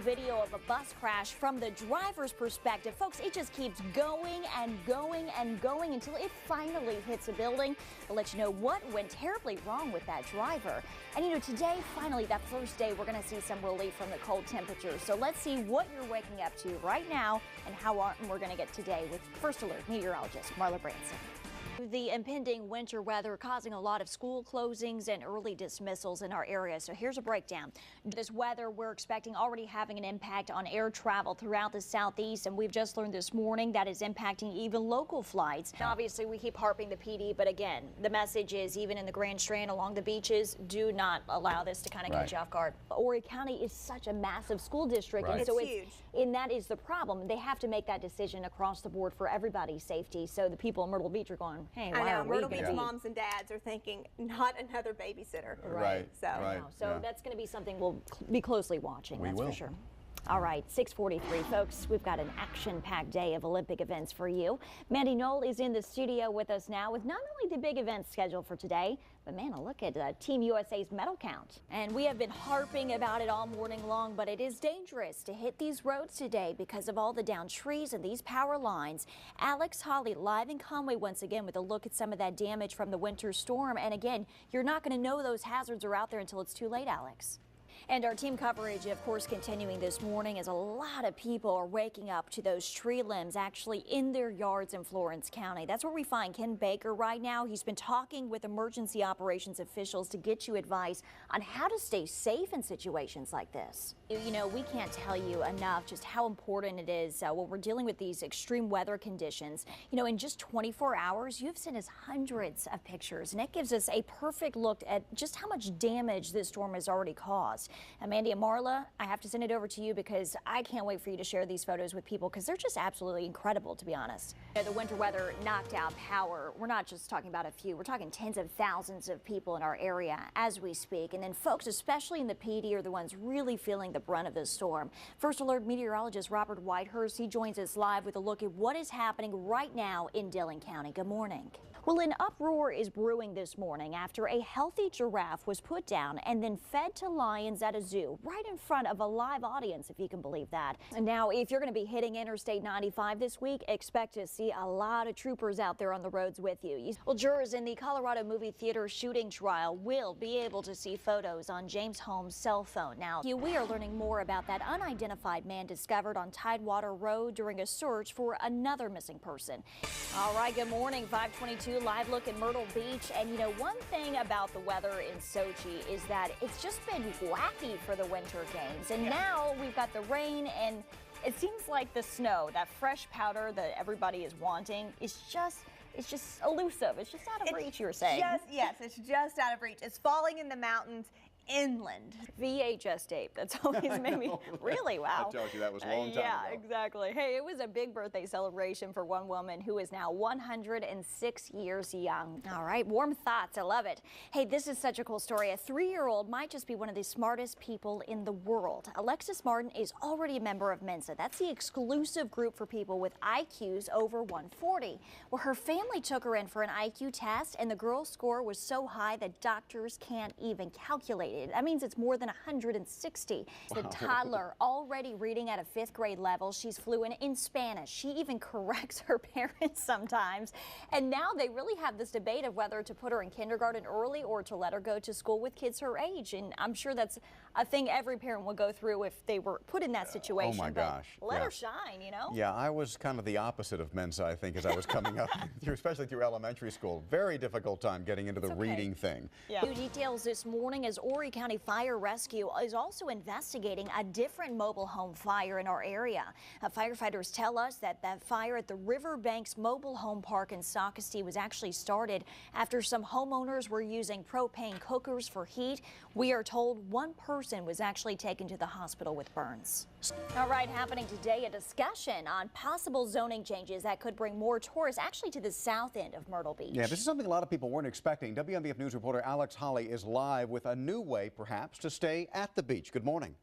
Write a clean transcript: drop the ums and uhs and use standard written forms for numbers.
video of a bus crash from the driver's perspective. Folks, it just keeps going and going and going until it finally hits a building. We'll let you know what went terribly wrong with that driver. And today, finally, that first day, we're going to see some relief from the cold temperatures. So let's see what you're waking up to right now and how we're going to get today with First Alert meteorologist Marla Branson. The impending winter weather causing a lot of school closings and early dismissals in our area. So here's a breakdown. This weather we're expecting already having an impact on air travel throughout the southeast, and we've just learned this morning that is impacting even local flights. Now, obviously, we keep harping the PD, but again, the message is even in the Grand Strand along the beaches, do not allow this to kind of catch you off guard. Horry County is such a massive school district, and so it's huge. And that is the problem. They have to make that decision across the board for everybody's safety. So the people in Myrtle Beach are going, hey, I know, Myrtle Beach moms and dads are thinking, not another babysitter. Right. So that's going to be something we'll be closely watching, that's for sure. All right, 6:43, folks. We've got an action-packed day of Olympic events for you. Mandy Knoll is in the studio with us now with not only the big events scheduled for today, but man, a look at Team USA's medal count. And we have been harping about it all morning long, but it is dangerous to hit these roads today because of all the downed trees and these power lines. Alex Holly live in Conway once again with a look at some of that damage from the winter storm. And again, you're not going to know those hazards are out there until it's too late, Alex. And our team coverage, of course, continuing this morning as a lot of people are waking up to those tree limbs actually in their yards in Florence County. That's where we find Ken Baker right now. He's been talking with emergency operations officials to get you advice on how to stay safe in situations like this. We can't tell you enough just how important it is when we're dealing with these extreme weather conditions. In just 24 hours, you've sent us hundreds of pictures, and it gives us a perfect look at just how much damage this storm has already caused. Mandy and Marla, I have to send it over to you because I can't wait for you to share these photos with people because they're just absolutely incredible, to be honest. The winter weather knocked out power. We're not just talking about a few. We're talking tens of thousands of people in our area as we speak. And then folks, especially in the PD, are the ones really feeling the brunt of this storm. First Alert meteorologist Robert Whitehurst, he joins us live with a look at what is happening right now in Dillon County. Good morning. Well, an uproar is brewing this morning after a healthy giraffe was put down and then fed to lions at a zoo right in front of a live audience, if you can believe that. And now, if you're going to be hitting Interstate 95 this week, expect to see a lot of troopers out there on the roads with you. Well, jurors in the Colorado movie theater shooting trial will be able to see photos on James Holmes' cell phone. Now, we are learning more about that unidentified man discovered on Tidewater Road during a search for another missing person. All right, good morning, 522. Live look at Myrtle Beach. And one thing about the weather in Sochi is that it's just been wacky for the winter games. And now we've got the rain, and it seems like the snow, that fresh powder that everybody is wanting, is just elusive. It's just out of reach, you were saying. Yes, it's just out of reach. It's falling in the mountains inland. VHS tape. That's always made me really wow. I told you that was a long time ago. Yeah, exactly. Hey, it was a big birthday celebration for one woman who is now 106 years young. All right, warm thoughts. I love it. Hey, this is such a cool story. A 3-year-old might just be one of the smartest people in the world. Alexis Martin is already a member of Mensa. That's the exclusive group for people with IQs over 140. Well, her family took her in for an IQ test, and the girl's score was so high that doctors can't even calculate it. That means it's more than 160. The toddler already reading at a 5th grade level. She's fluent in Spanish. She even corrects her parents sometimes. And now they really have this debate of whether to put her in kindergarten early or to let her go to school with kids her age. And I'm sure that's a thing every parent would go through if they were put in that situation. Oh my gosh. Let her shine, Yeah, I was kind of the opposite of Mensa, I think, as I was coming up, especially through elementary school. Very difficult time getting into the reading thing. New details this morning as Horry County Fire Rescue is also investigating a different mobile home fire in our area. Firefighters tell us that that fire at the Riverbanks Mobile Home Park in Socastee was actually started after some homeowners were using propane cookers for heat. We are told one person was actually taken to the hospital with burns. All right, happening today, a discussion on possible zoning changes that could bring more tourists actually to the south end of Myrtle Beach. Yeah, this is something a lot of people weren't expecting. WMBF News reporter Alex Holly is live with a new way, perhaps, to stay at the beach. Good morning.